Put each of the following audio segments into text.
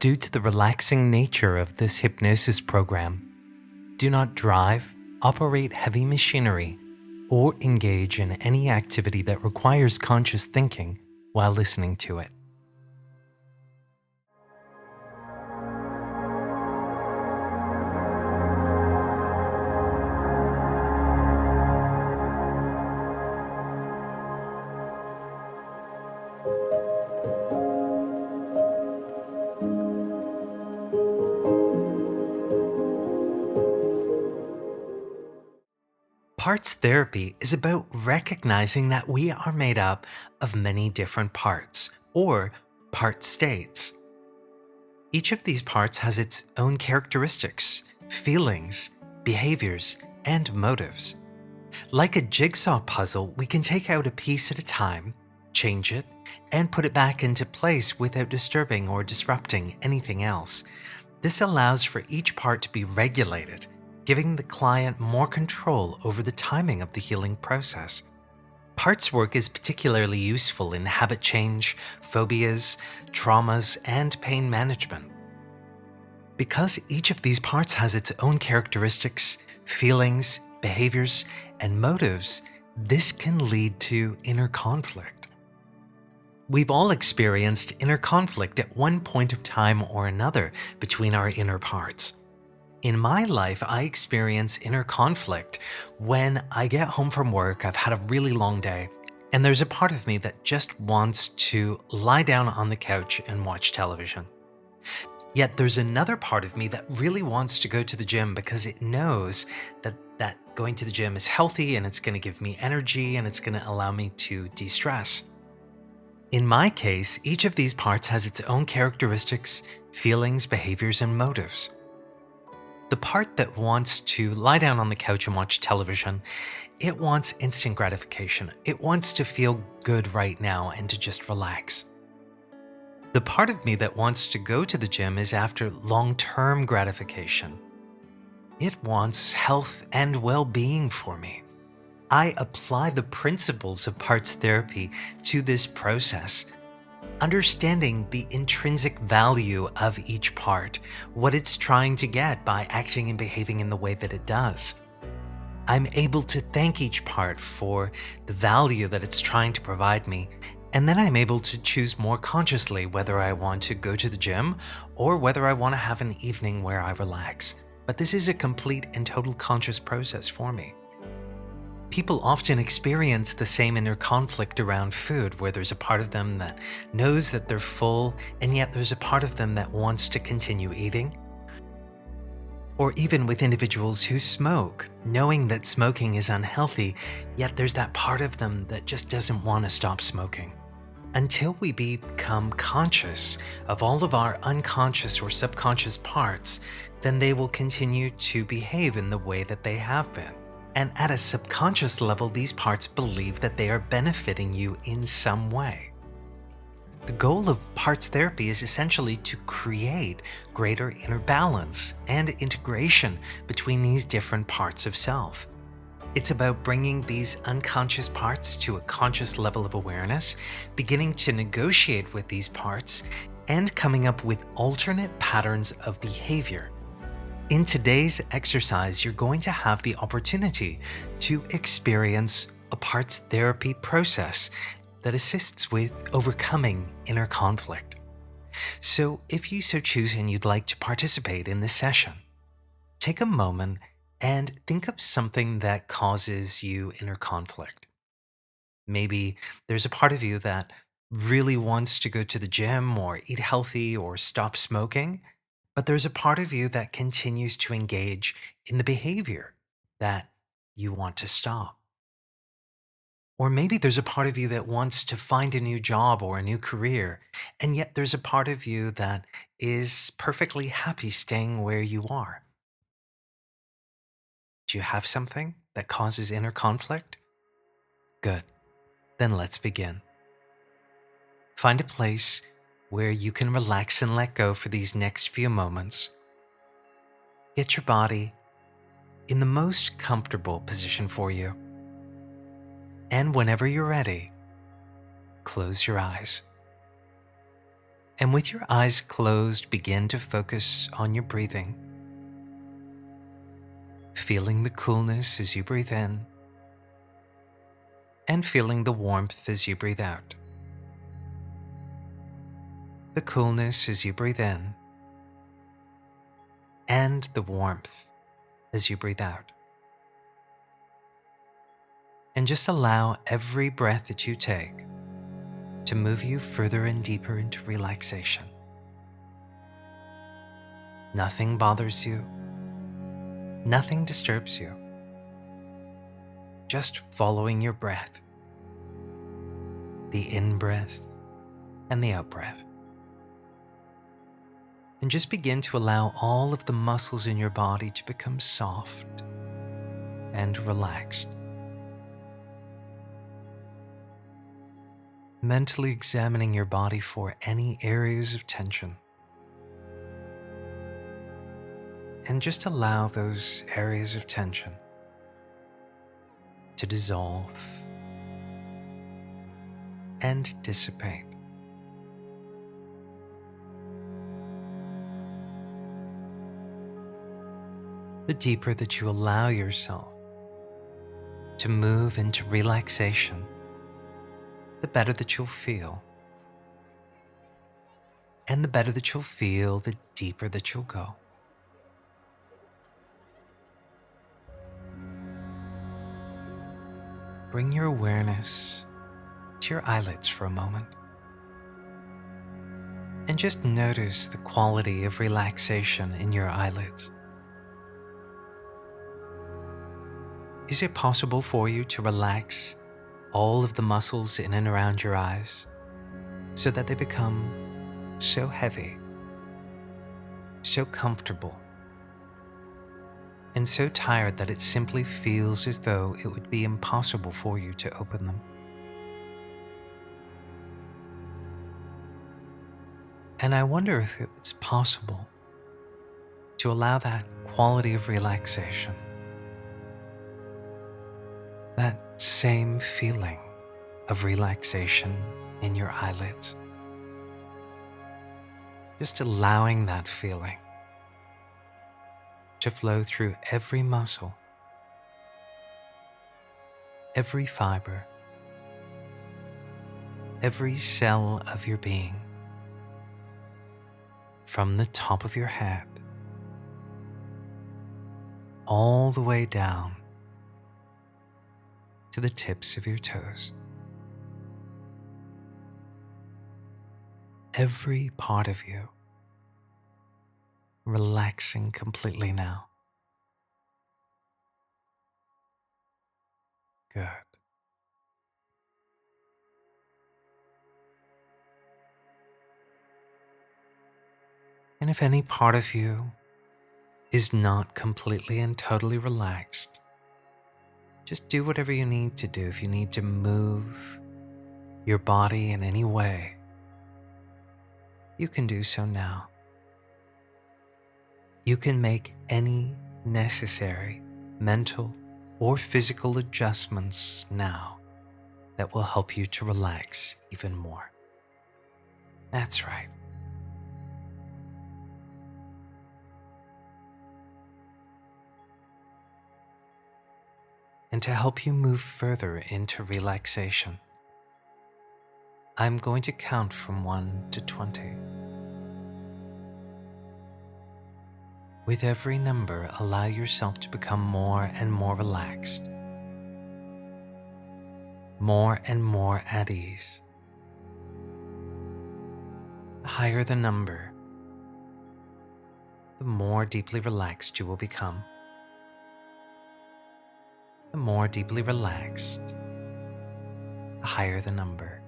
Due to the relaxing nature of this hypnosis program, do not drive, operate heavy machinery, or engage in any activity that requires conscious thinking while listening to it. Parts therapy is about recognizing that we are made up of many different parts, or part states. Each of these parts has its own characteristics, feelings, behaviors, and motives. Like a jigsaw puzzle, we can take out a piece at a time, change it, and put it back into place without disturbing or disrupting anything else. This allows for each part to be regulated, giving the client more control over the timing of the healing process. Parts work is particularly useful in habit change, phobias, traumas, and pain management. Because each of these parts has its own characteristics, feelings, behaviors, and motives, this can lead to inner conflict. We've all experienced inner conflict at one point of time or another between our inner parts. In my life, I experience inner conflict when I get home from work, I've had a really long day, and there's a part of me that just wants to lie down on the couch and watch television. Yet there's another part of me that really wants to go to the gym because it knows that going to the gym is healthy and it's going to give me energy and it's going to allow me to de-stress. In my case, each of these parts has its own characteristics, feelings, behaviors, and motives. The part that wants to lie down on the couch and watch television, it wants instant gratification. It wants to feel good right now and to just relax. The part of me that wants to go to the gym is after long-term gratification. It wants health and well-being for me. I apply the principles of parts therapy to this process, understanding the intrinsic value of each part, what it's trying to get by acting and behaving in the way that it does. I'm able to thank each part for the value that it's trying to provide me, and then I'm able to choose more consciously whether I want to go to the gym or whether I want to have an evening where I relax. But this is a complete and total conscious process for me. People often experience the same inner conflict around food, where there's a part of them that knows that they're full, and yet there's a part of them that wants to continue eating. Or even with individuals who smoke, knowing that smoking is unhealthy, yet there's that part of them that just doesn't want to stop smoking. Until we become conscious of all of our unconscious or subconscious parts, then they will continue to behave in the way that they have been. And at a subconscious level, these parts believe that they are benefiting you in some way. The goal of parts therapy is essentially to create greater inner balance and integration between these different parts of self. It's about bringing these unconscious parts to a conscious level of awareness, beginning to negotiate with these parts, and coming up with alternate patterns of behavior. In today's exercise, you're going to have the opportunity to experience a parts therapy process that assists with overcoming inner conflict. So if you so choose and you'd like to participate in this session, take a moment and think of something that causes you inner conflict. Maybe there's a part of you that really wants to go to the gym or eat healthy or stop smoking, but there's a part of you that continues to engage in the behavior that you want to stop. Or maybe there's a part of you that wants to find a new job or a new career, and yet there's a part of you that is perfectly happy staying where you are. Do you have something that causes inner conflict? Good. Then let's begin. Find a place where you can relax and let go for these next few moments. Get your body in the most comfortable position for you. And whenever you're ready, close your eyes. And with your eyes closed, begin to focus on your breathing, feeling the coolness as you breathe in, and feeling the warmth as you breathe out. The coolness as you breathe in, and the warmth as you breathe out. And just allow every breath that you take to move you further and deeper into relaxation. Nothing bothers you. Nothing disturbs you. Just following your breath. The in-breath and the out-breath. And just begin to allow all of the muscles in your body to become soft and relaxed. Mentally examining your body for any areas of tension. And just allow those areas of tension to dissolve and dissipate. The deeper that you allow yourself to move into relaxation, the better that you'll feel. And the better that you'll feel, the deeper that you'll go. Bring your awareness to your eyelids for a moment. And just notice the quality of relaxation in your eyelids. Is it possible for you to relax all of the muscles in and around your eyes so that they become so heavy, so comfortable, and so tired that it simply feels as though it would be impossible for you to open them? And I wonder if it's possible to allow that quality of relaxation, that same feeling of relaxation in your eyelids, just allowing that feeling to flow through every muscle, every fiber, every cell of your being, from the top of your head all the way down to the tips of your toes. Every part of you relaxing completely now. Good. And if any part of you is not completely and totally relaxed, just do whatever you need to do. If you need to move your body in any way, you can do so now. You can make any necessary mental or physical adjustments now that will help you to relax even more. That's right. And to help you move further into relaxation, I'm going to count from 1 to 20. With every number, allow yourself to become more and more relaxed, more and more at ease. The higher the number, the more deeply relaxed you will become. The more deeply relaxed, the higher the number.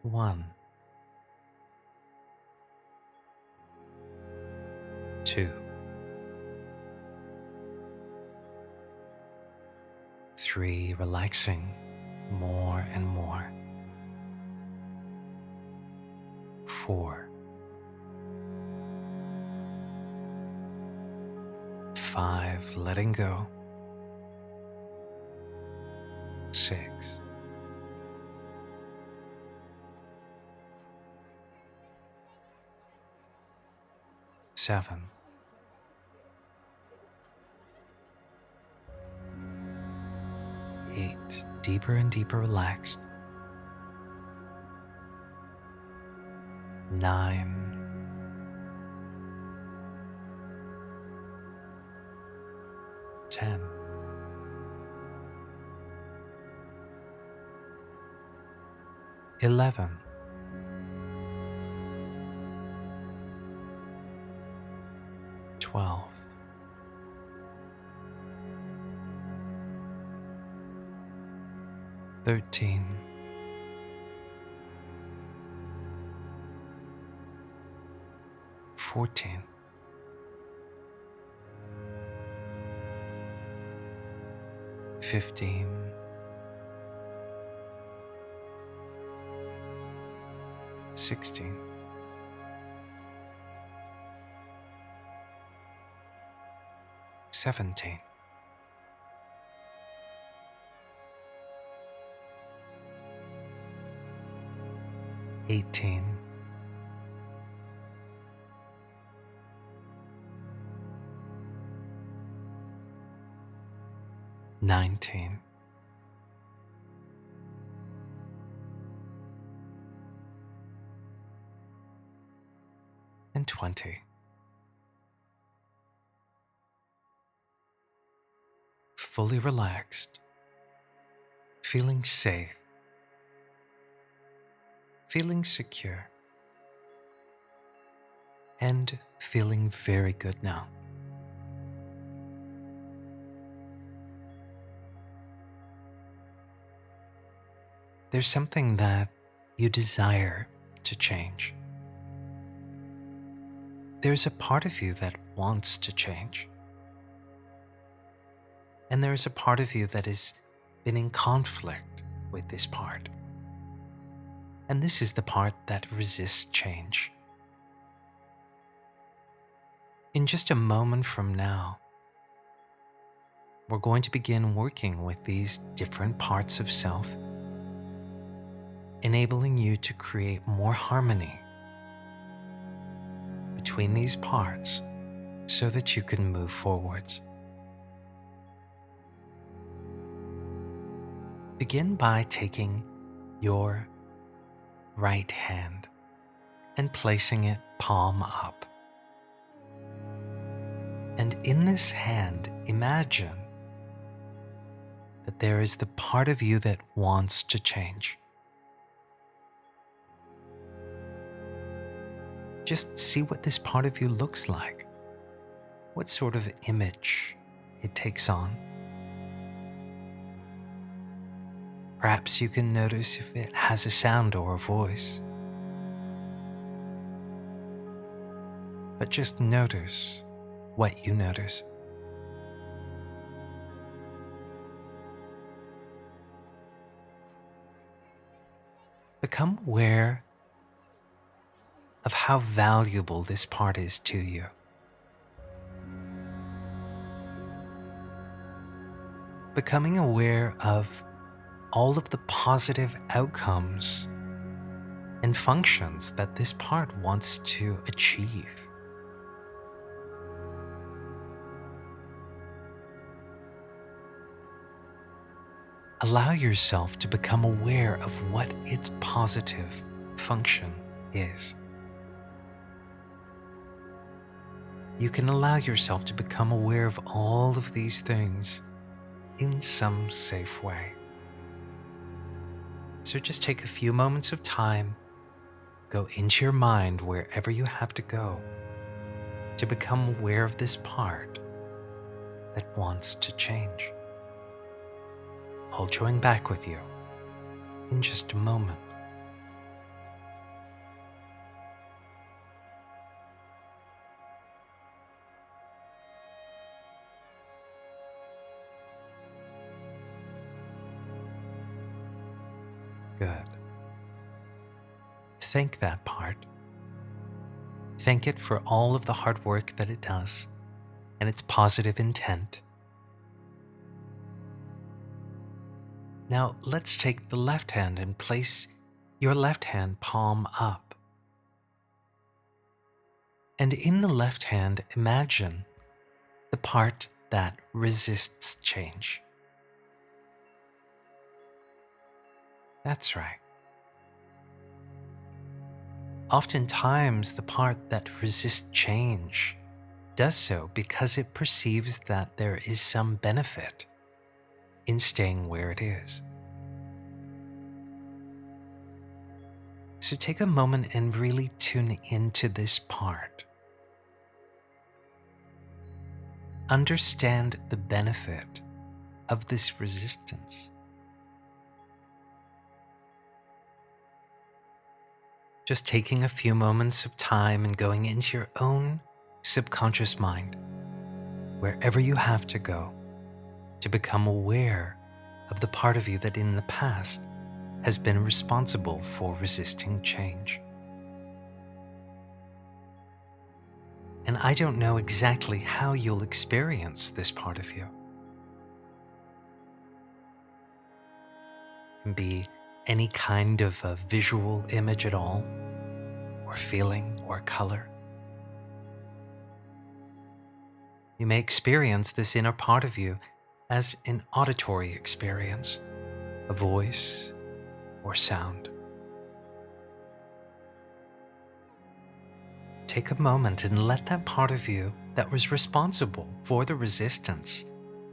1, 2, 3, relaxing more and more. 4, 5, letting go. 6, 7, 8, deeper and deeper relaxed. 9, 10, 11, 12, 13, 14, 15, 16, 17, 18, 19, 20. Fully relaxed, feeling safe, feeling secure, and feeling very good now. There's something that you desire to change. There's a part of you that wants to change. And there's a part of you that has been in conflict with this part. And this is the part that resists change. In just a moment from now, we're going to begin working with these different parts of self, enabling you to create more harmony between these parts so that you can move forwards. Begin by taking your right hand and placing it palm up. And in this hand, imagine that there is the part of you that wants to change. Just see what this part of you looks like, what sort of image it takes on. Perhaps you can notice if it has a sound or a voice. But just notice what you notice. Become aware of how valuable this part is to you. Becoming aware of all of the positive outcomes and functions that this part wants to achieve. Allow yourself to become aware of what its positive function is. You can allow yourself to become aware of all of these things in some safe way. So just take a few moments of time, go into your mind wherever you have to go to become aware of this part that wants to change. I'll join back with you in just a moment. Good. Thank that part. Thank it for all of the hard work that it does and its positive intent. Now let's take the left hand and place your left hand palm up. And in the left hand, imagine the part that resists change. That's right. Oftentimes, the part that resists change does so because it perceives that there is some benefit in staying where it is. So take a moment and really tune into this part. Understand the benefit of this resistance. Just taking a few moments of time and going into your own subconscious mind, wherever you have to go, to become aware of the part of you that in the past has been responsible for resisting change. And I don't know exactly how you'll experience this part of you. It can be any kind of a visual image at all, or feeling, or color. You may experience this inner part of you as an auditory experience, a voice or sound. Take a moment and let that part of you that was responsible for the resistance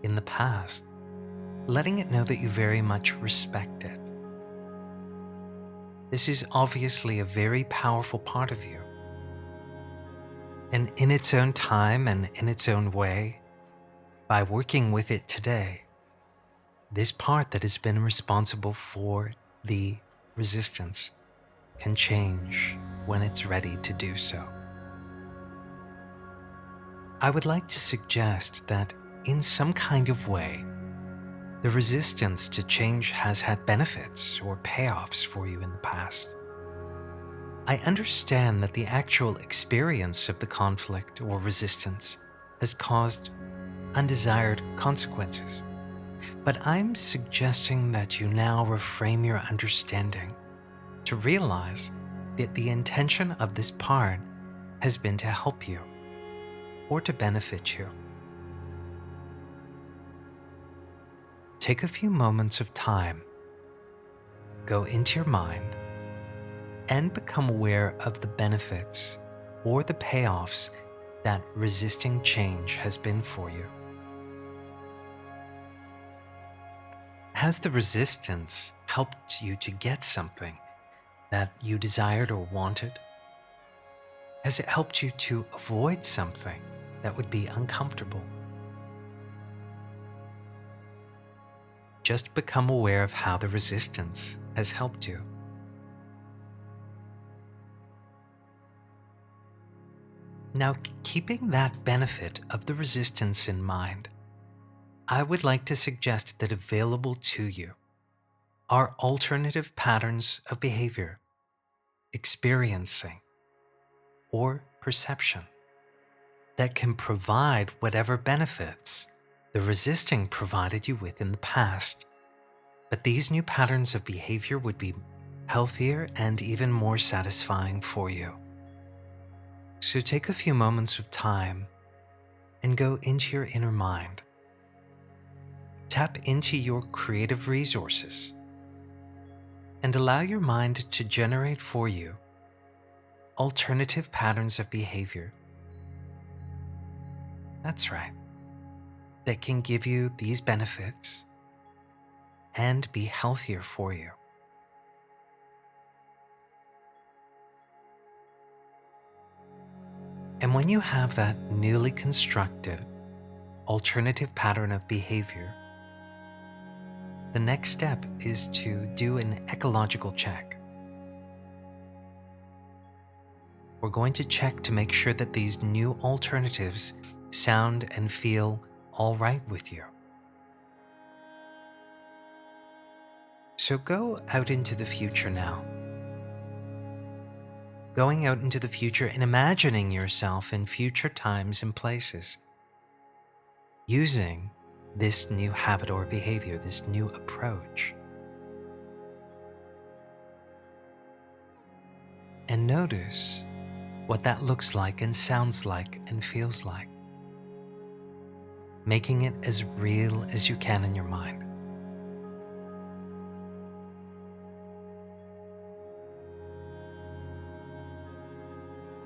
in the past, letting it know that you very much respect it. This is obviously a very powerful part of you. And in its own time and in its own way, by working with it today, this part that has been responsible for the resistance can change when it's ready to do so. I would like to suggest that in some kind of way, the resistance to change has had benefits or payoffs for you in the past. I understand that the actual experience of the conflict or resistance has caused undesired consequences, but I'm suggesting that you now reframe your understanding to realize that the intention of this part has been to help you or to benefit you. Take a few moments of time, go into your mind, and become aware of the benefits or the payoffs that resisting change has been for you. Has the resistance helped you to get something that you desired or wanted? Has it helped you to avoid something that would be uncomfortable? Just become aware of how the resistance has helped you. Now, keeping that benefit of the resistance in mind, I would like to suggest that available to you are alternative patterns of behavior, experiencing, or perception that can provide whatever benefits the resisting provided you with in the past. But these new patterns of behavior would be healthier and even more satisfying for you. So take a few moments of time and go into your inner mind. Tap into your creative resources and allow your mind to generate for you alternative patterns of behavior. That's right. That can give you these benefits and be healthier for you. And when you have that newly constructed alternative pattern of behavior, the next step is to do an ecological check. We're going to check to make sure that these new alternatives sound and feel all right with you. So go out into the future now. Going out into the future and imagining yourself in future times and places, using this new habit or behavior, this new approach. And notice what that looks like and sounds like and feels like, making it as real as you can in your mind.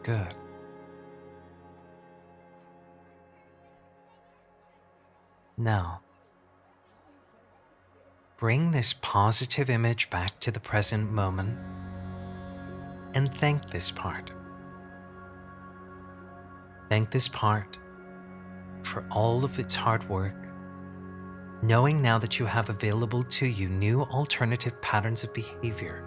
Good. Now, bring this positive image back to the present moment and thank this part. Thank this part for all of its hard work, knowing now that you have available to you new alternative patterns of behavior.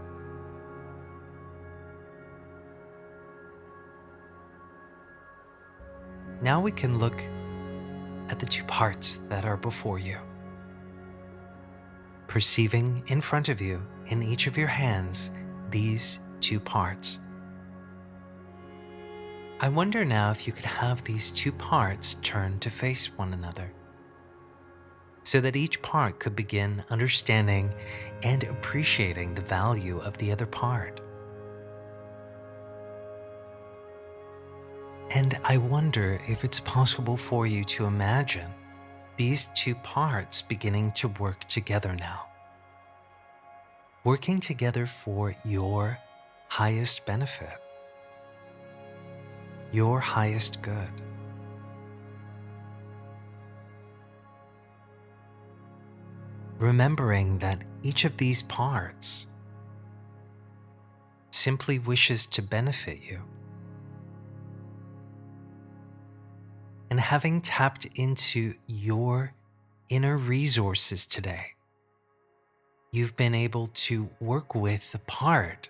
Now we can look at the two parts that are before you. Perceiving in front of you, in each of your hands, these two parts. I wonder now if you could have these two parts turn to face one another, so that each part could begin understanding and appreciating the value of the other part. And I wonder if it's possible for you to imagine these two parts beginning to work together now. Working together for your highest benefit, your highest good. Remembering that each of these parts simply wishes to benefit you. And having tapped into your inner resources today, you've been able to work with the part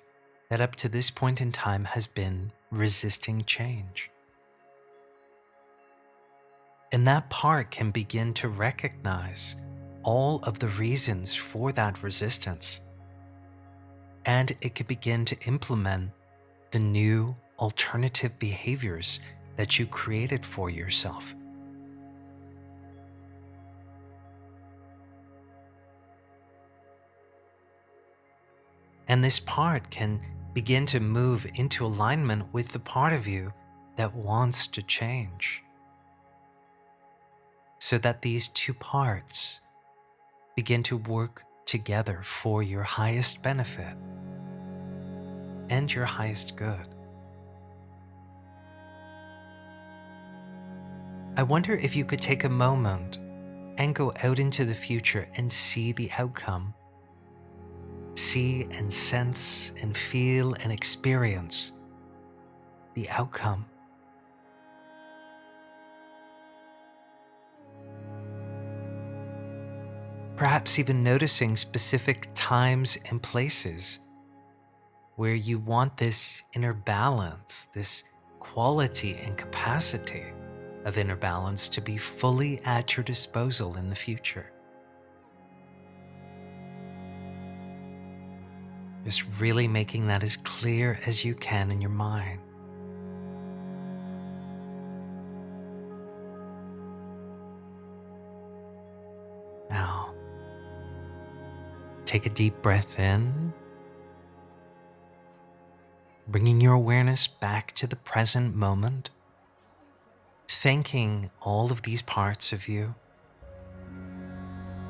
that up to this point in time has been resisting change. And that part can begin to recognize all of the reasons for that resistance. And it can begin to implement the new alternative behaviors that you created for yourself. And this part can begin to move into alignment with the part of you that wants to change, so that these two parts begin to work together for your highest benefit and your highest good. I wonder if you could take a moment and go out into the future and see the outcome. See and sense and feel and experience the outcome. Perhaps even noticing specific times and places where you want this inner balance, this quality and capacity of inner balance to be fully at your disposal in the future. Just really making that as clear as you can in your mind. Now, take a deep breath in, bringing your awareness back to the present moment, thanking all of these parts of you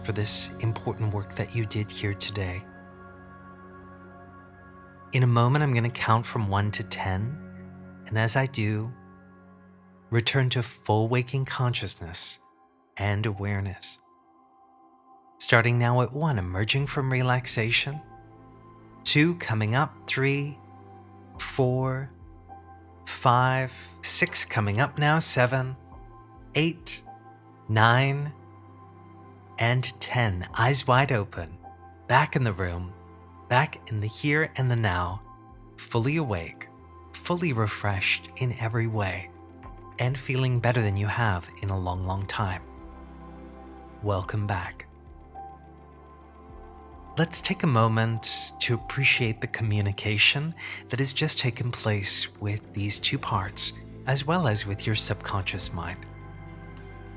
for this important work that you did here today. In a moment, I'm going to count from 1 to 10, and as I do, return to full waking consciousness and awareness. Starting now at 1, emerging from relaxation, 2, coming up, 3, 4, 5, 6, coming up now, 7, 8, 9, and 10. Eyes wide open, back in the room, back in the here and the now, fully awake, fully refreshed in every way, and feeling better than you have in a long, long time. Welcome back. Let's take a moment to appreciate the communication that has just taken place with these two parts, as well as with your subconscious mind.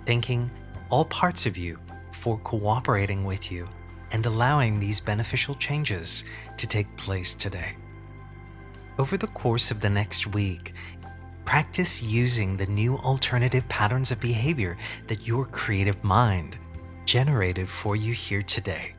Thanking all parts of you for cooperating with you and allowing these beneficial changes to take place today. Over the course of the next week, practice using the new alternative patterns of behavior that your creative mind generated for you here today.